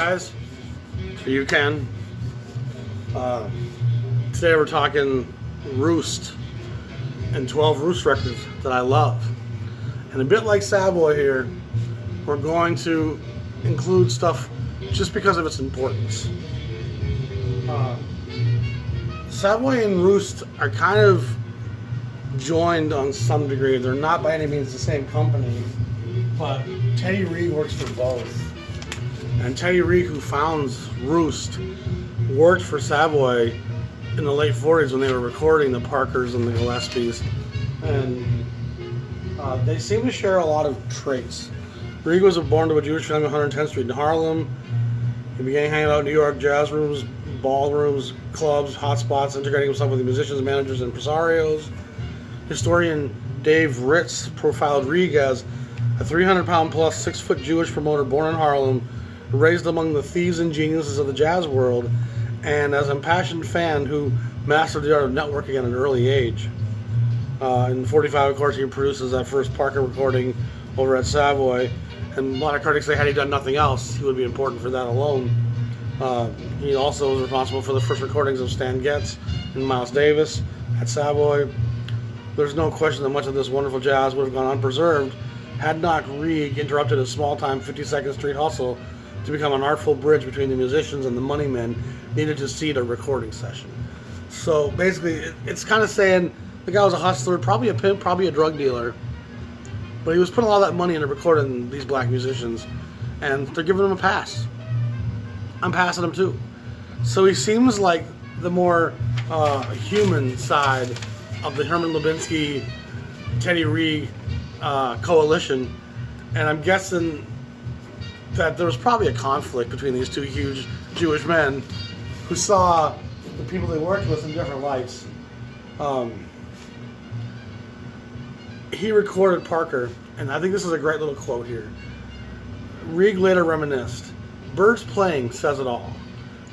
guys, for you Ken. Today we're talking Roost and 12 Roost records that I love. And a bit like Savoy here, we're going to include stuff just because of its importance. Savoy and Roost are kind of joined on some degree. They're not by any means the same company, but Teddy Rieg works for both. And Teddy Rieg, who founds Roost, worked for Savoy in the late 40s when they were recording the Parkers and the Gillespies. And they seem to share a lot of traits. Rieg was born to a Jewish family on 110th Street in Harlem. He began hanging out in New York jazz rooms, ballrooms, clubs, hotspots, integrating himself with the musicians, managers, and impresarios. Historian Dave Ritz profiled Rieg as a 300-pound plus, 6-foot Jewish promoter born in Harlem, raised among the thieves and geniuses of the jazz world, and as an impassioned fan who mastered the art of networking at an early age. In 45, of course, he produces that first Parker recording over at Savoy, and a lot of critics say had he done nothing else, he would be important for that alone. He also was responsible for the first recordings of Stan Getz and Miles Davis at Savoy. There's no question that much of this wonderful jazz would have gone unpreserved had not Rieg interrupted his small-time 52nd Street hustle to become an artful bridge between the musicians and the money men needed to seed a recording session. So basically, it's kind of saying the guy was a hustler, probably a pimp, probably a drug dealer, but he was putting a lot of that money into recording these black musicians, and they're giving him a pass. I'm passing him too. So he seems like the more human side of the Herman Lubinsky, Teddy Rieg coalition, and I'm guessing that there was probably a conflict between these two huge Jewish men who saw the people they worked with in different lights. He recorded Parker, and I think this is a great little quote here. Rieg later reminisced, "Bird's playing says it all.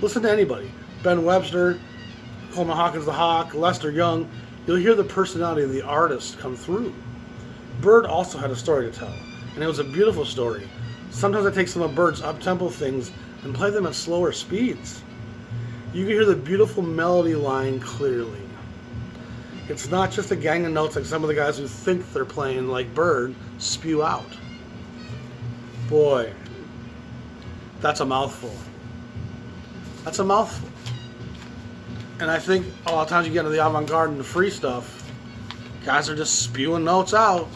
Listen to anybody, Ben Webster, Coleman Hawkins the Hawk, Lester Young, you'll hear the personality of the artist come through. Bird also had a story to tell, and it was a beautiful story. Sometimes I take some of Bird's up-tempo things and play them at slower speeds. You can hear the beautiful melody line clearly. It's not just a gang of notes like some of the guys who think they're playing like Bird spew out." Boy, that's a mouthful. That's a mouthful. And I think a lot of times you get into the avant-garde and the free stuff, guys are just spewing notes out.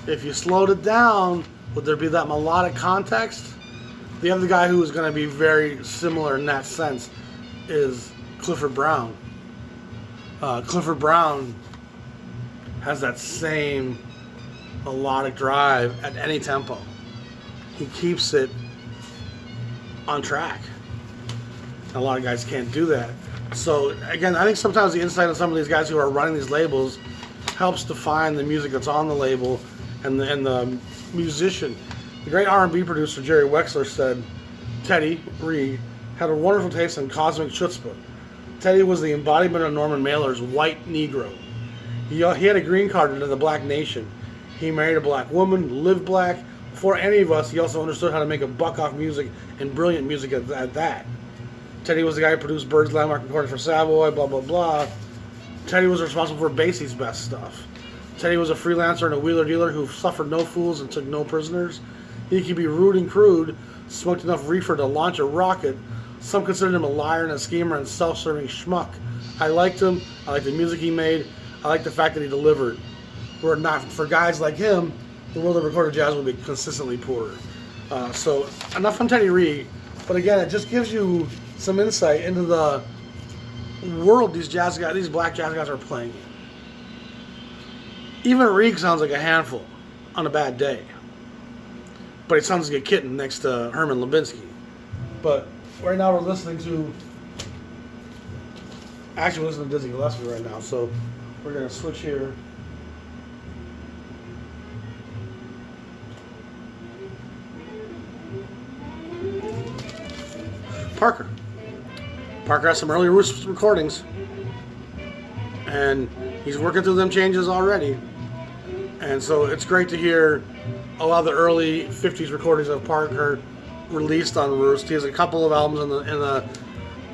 If you slowed it down, would there be that melodic context? The other guy who is going to be very similar in that sense is Clifford Brown. Clifford Brown has that same melodic drive at any tempo. He keeps it on track. A lot of guys can't do that. So again, I think sometimes the insight of some of these guys who are running these labels helps define the music that's on the label and the musician. The great R&B producer Jerry Wexler said Teddy Rieg had a wonderful taste in cosmic chutzpah. Teddy was the embodiment of Norman Mailer's white Negro. He had a green card into the black nation. He married a black woman, lived black. Before any of us, he also understood how to make a buck off music, and brilliant music at that. Teddy was the guy who produced Bird's landmark recording for Savoy, blah, blah, blah. Teddy was responsible for Basie's best stuff. Teddy was a freelancer and a wheeler dealer who suffered no fools and took no prisoners. He could be rude and crude, smoked enough reefer to launch a rocket. Some considered him a liar and a schemer and self-serving schmuck. I liked him. I liked the music he made. I liked the fact that he delivered. Were it not for guys like him, the world of recorded jazz would be consistently poorer. So enough on Teddy Rieg, but again, it just gives you some insight into the world these jazz guys, these black jazz guys are playing in. Even Rieg sounds like a handful on a bad day, but he sounds like a kitten next to Herman Lubinsky. But right now we're listening to, actually we're listening to Dizzy Gillespie right now, so we're going to switch here. Parker. Parker has some early Roost recordings, and he's working through them changes already. And so it's great to hear a lot of the early 50s recordings of Parker released on Roost. He has a couple of albums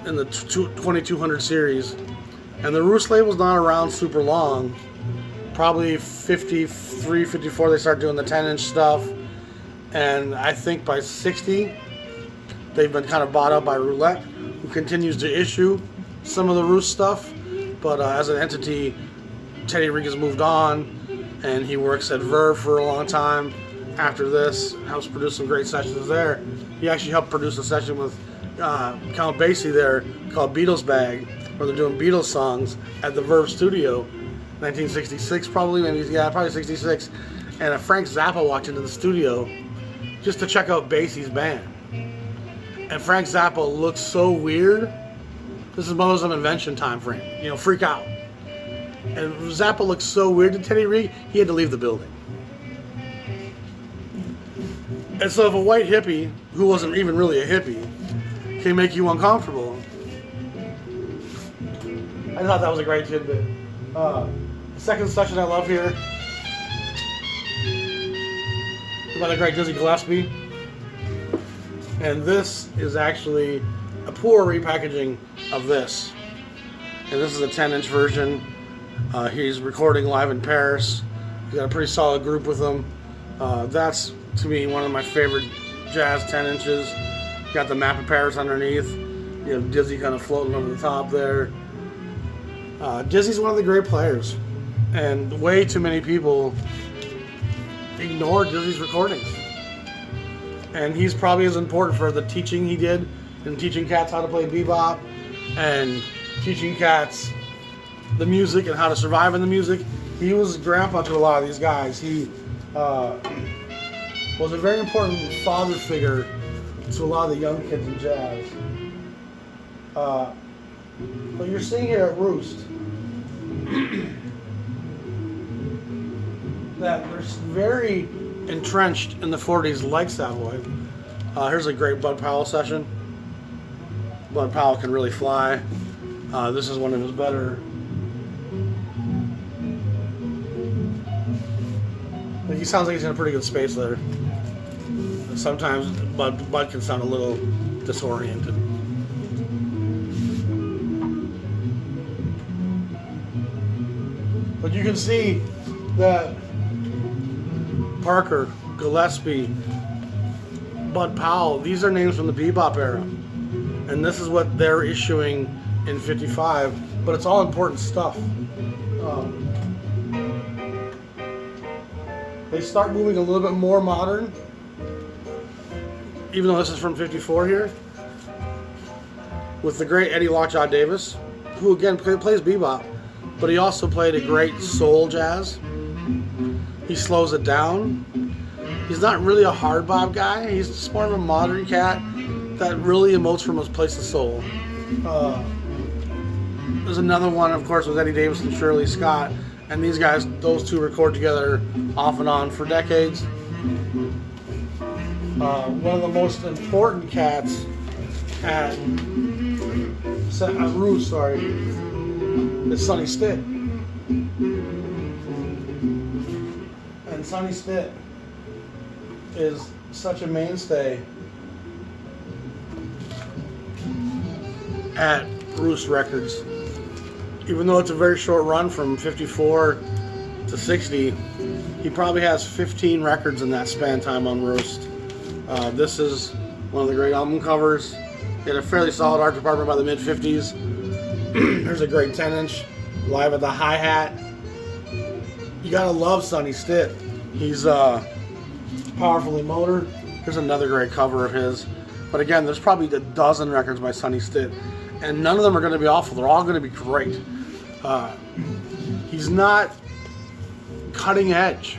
in the 2200 series, and the Roost label's not around super long. Probably 53, 54 they start doing the 10-inch stuff, and I think by 60 they've been kind of bought up by Roulette, who continues to issue some of the Roost stuff, but as an entity, Teddy Rieg has moved on, and he works at Verve for a long time. After this, helps produce some great sessions there. He actually helped produce a session with Count Basie there called Beatles Bag, where they're doing Beatles songs at the Verve studio, 1966 probably, probably 66. And Frank Zappa walked into the studio just to check out Basie's band. And Frank Zappa looks so weird. This is Mothers of Invention time frame, freak out. And Zappa looks so weird to Teddy Rieg, he had to leave the building. And so if a white hippie, who wasn't even really a hippie, can make you uncomfortable, I thought that was a great tidbit. The second session I love here is by the great Dizzy Gillespie. And this is actually a poor repackaging of this. And this is a 10-inch version. He's recording live in Paris. He's got a pretty solid group with him. That's, to me, one of my favorite jazz 10 inches. Got the map of Paris underneath. You have Dizzy kind of floating over the top there. Dizzy's one of the great players, and way too many people ignore Dizzy's recordings. And he's probably as important for the teaching he did in teaching cats how to play bebop and teaching cats the music and how to survive in the music. He was grandpa to a lot of these guys. He was a very important father figure to a lot of the young kids in jazz. But you're seeing here at Roost that they're very entrenched in the 40s like Savoy. Here's a great Bud Powell session. Bud Powell can really fly. This is one of his better. He sounds like he's in a pretty good space there. Sometimes Bud can sound a little disoriented. But you can see that Parker, Gillespie, Bud Powell, these are names from the bebop era. And this is what they're issuing in 55, but it's all important stuff. They start moving a little bit more modern, even though this is from 54 here, with the great Eddy Lockjaw Davis, who again plays bebop, but he also played a great soul jazz. He slows it down. He's not really a hard bop guy. He's just more of a modern cat that really emotes from his place of soul. There's another one, of course, with Eddie Davis and Shirley Scott. And these guys, those two record together off and on for decades. One of the most important cats at Roost, is Sonny Stitt. And Sonny Stitt is such a mainstay at Roost Records. Even though it's a very short run from 54 to 60, he probably has 15 records in that span time on Roost. This is one of the great album covers. He had a fairly solid art department by the mid-50s. There's a great 10-inch live at the hi-hat. You gotta love Sonny Stitt. He's powerfully motored. Here's another great cover of his. But again, there's probably a dozen records by Sonny Stitt, and none of them are going to be awful. They're all going to be great. He's not cutting edge.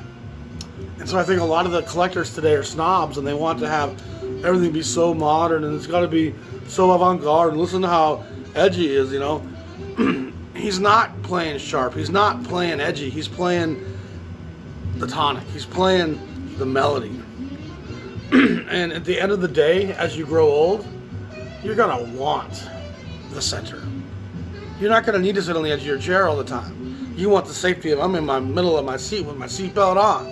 And so I think a lot of the collectors today are snobs, and they want to have everything be so modern, and it's got to be so avant-garde, and listen to how edgy he is, He's not playing sharp. He's not playing edgy. He's playing the tonic. He's playing the melody. And at the end of the day, as you grow old, you're going to want the center. You're not going to need to sit on the edge of your chair all the time. You want the safety of, I'm in my middle of my seat with my seatbelt on.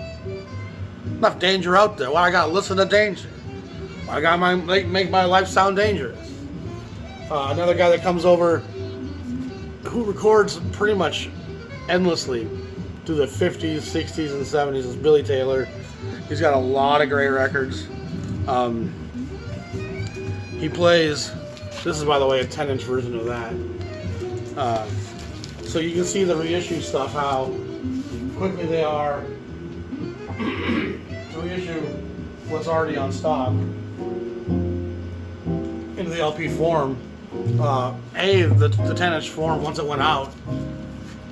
Enough danger out there. Why I got to listen to danger? I got make my life sound dangerous. Another guy that comes over who records pretty much endlessly through the 50s, 60s, and 70s is Billy Taylor. He's got a lot of great records. He plays, this is by the way a 10-inch version of that. So you can see the reissue stuff, how quickly they are to reissue what's already on stock into the LP form. The 10-inch form, once it went out,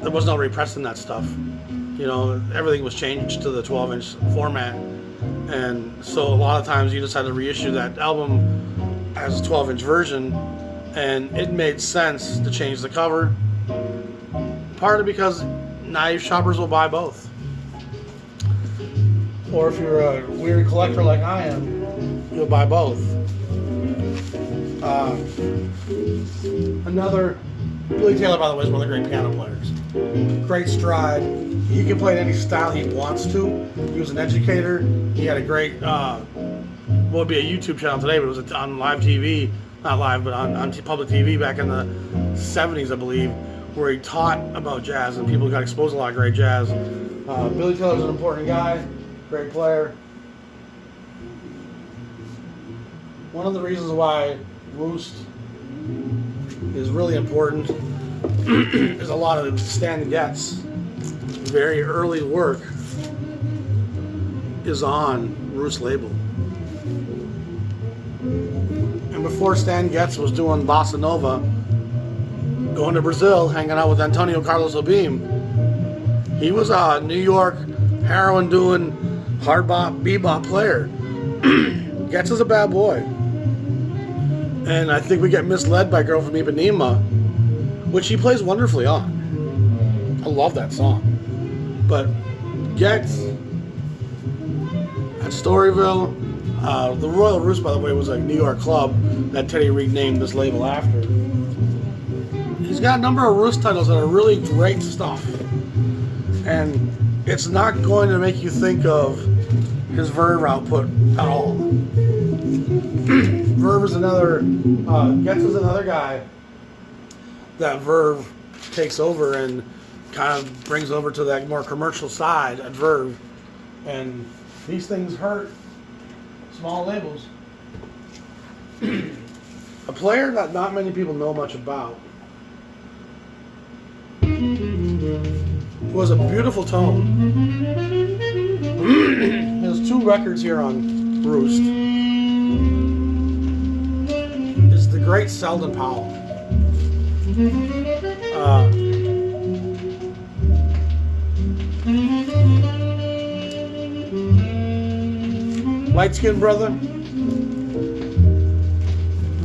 there was no repressing that stuff. You know, everything was changed to the 12-inch format, and so a lot of times you just had to reissue that album as a 12-inch version, and it made sense to change the cover, partly because naive shoppers will buy both. Or if you're a weird collector like I am, you'll buy both. Another, Billy Taylor, by the way, is one of the great piano players. Great stride. He can play in any style he wants to. He was an educator. He had a great, what would be a YouTube channel today, but it was on live TV, not live, but on public TV back in the 70s, I believe, where he taught about jazz and people got exposed to a lot of great jazz. Billy Taylor's an important guy, great player. One of the reasons why Roost is really important is a lot of Stan Getz very early work is on Roost label. And before Stan Getz was doing Bossa Nova, going to Brazil, hanging out with Antonio Carlos Jobim, he was a New York heroin doing hard bop, bebop player. Getz is a bad boy. And I think we get misled by Girl from Ipanema, which he plays wonderfully on. I love that song. But Getz at Storyville, the Royal Roost, by the way, was a New York club that Teddy Rieg named this label after. He's got a number of Roost titles that are really great stuff. And it's not going to make you think of his Verve output at all. Verve is another, Getz is another guy that Verve takes over and kind of brings over to that more commercial side at Verve. And these things hurt small labels. A player that not many people know much about, who has a beautiful tone. There's two records here on Roost. Is the great Selden Power. Light Skin Brother.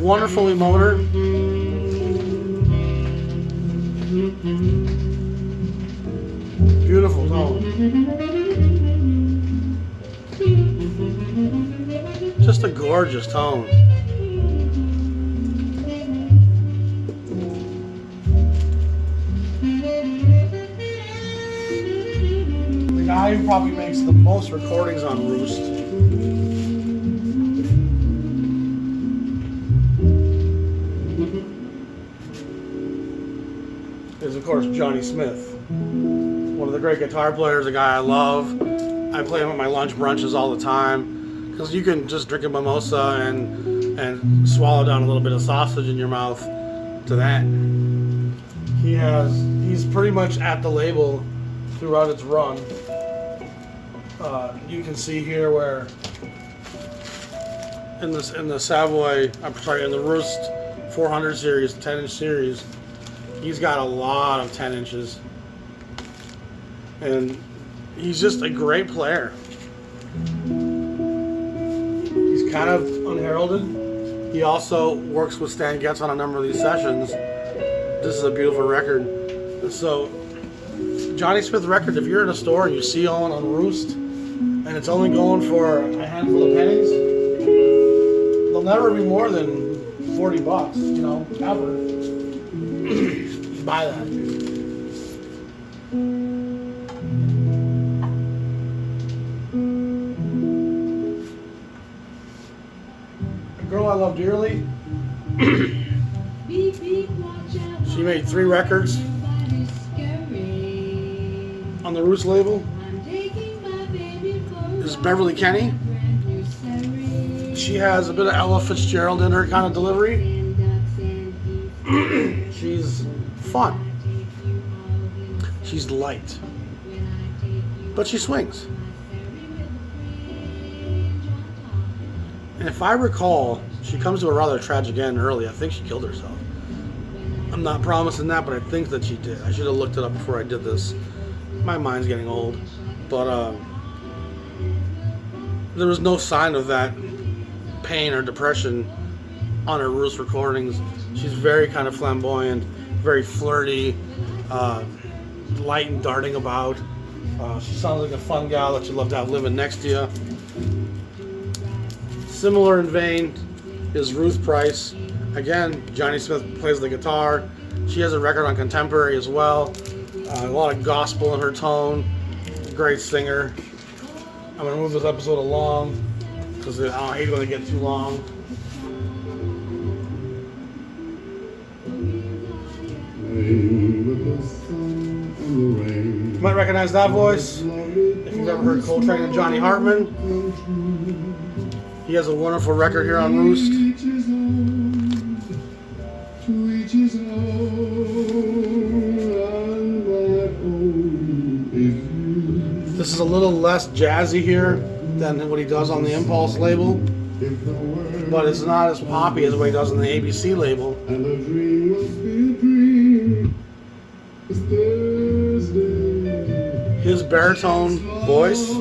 Wonderful emoter. Beautiful tone. Just a gorgeous tone. The guy who probably makes the most recordings on Roost is, of course, Johnny Smith. One of the great guitar players, a guy I love. I play him at my lunch brunches all the time because you can just drink a mimosa and swallow down a little bit of sausage in your mouth to that. He's pretty much at the label throughout its run. You can see here where in the Savoy, in the Roost 400 series, 10-inch series, he's got a lot of 10 inches. And he's just a great player. He's kind of unheralded. He also works with Stan Getz on a number of these sessions. This is a beautiful record. So, Johnny Smith record, if you're in a store and you see one on Roost, and it's only going for a handful of pennies, they'll never be more than 40 bucks, you know, ever. Buy that. love dearly. She made 3 records on the Roost label. This is Beverly Kenny. She has a bit of Ella Fitzgerald in her kind of delivery. She's fun. She's light. But she swings. And if I recall, she comes to a rather tragic end early. I think she killed herself. I'm not promising that, but I think that she did. I should have looked it up before I did this. My mind's getting old. But there was no sign of that pain or depression on her Roost recordings. She's very kind of flamboyant, very flirty, light and darting about. She sounds like a fun gal that you'd love to have living next to you. Similar in vein is Ruth Price. Again, Johnny Smith plays the guitar. She has a record on Contemporary as well. A lot of gospel in her tone. Great singer. I'm going to move this episode along because I hate when they get too long. You might recognize that voice if you've ever heard Coltrane and Johnny Hartman. He has a wonderful record here on Roost. This is a little less jazzy here than what he does on the Impulse label, but it's not as poppy as what he does on the ABC label. His baritone voice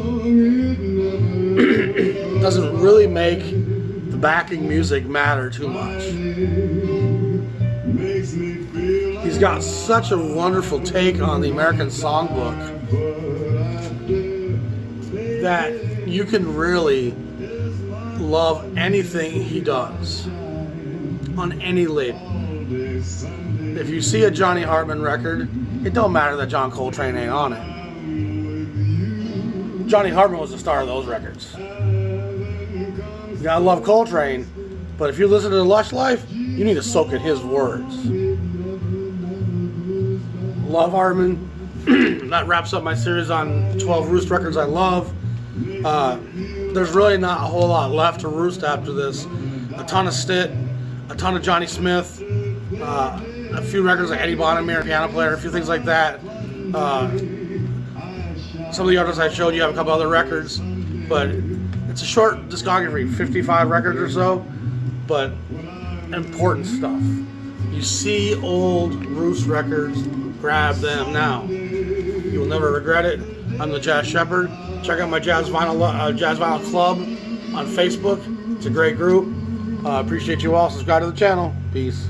doesn't really make the backing music matter too much. He's got such a wonderful take on the American Songbook that you can really love anything he does on any label. If you see a Johnny Hartman record, it don't matter that John Coltrane ain't on it. Johnny Hartman was the star of those records. You gotta love Coltrane, but if you listen to Lush Life, you need to soak in his words. Love Hartman. That wraps up my series on 12 Roost records I love. There's really not a whole lot left to Roost after this. A ton of Stitt, a ton of Johnny Smith, a few records like Eddy Bonamere, piano player, a few things like that. Some of the artists I showed you have a couple other records, but it's a short discography, 55 records or so, but important stuff. You see old Roost records, grab them now. You will never regret it. I'm the Jazz Shepherd. Check out my Jazz Vinyl Club on Facebook. It's a great group. Appreciate you all. Subscribe to the channel. Peace.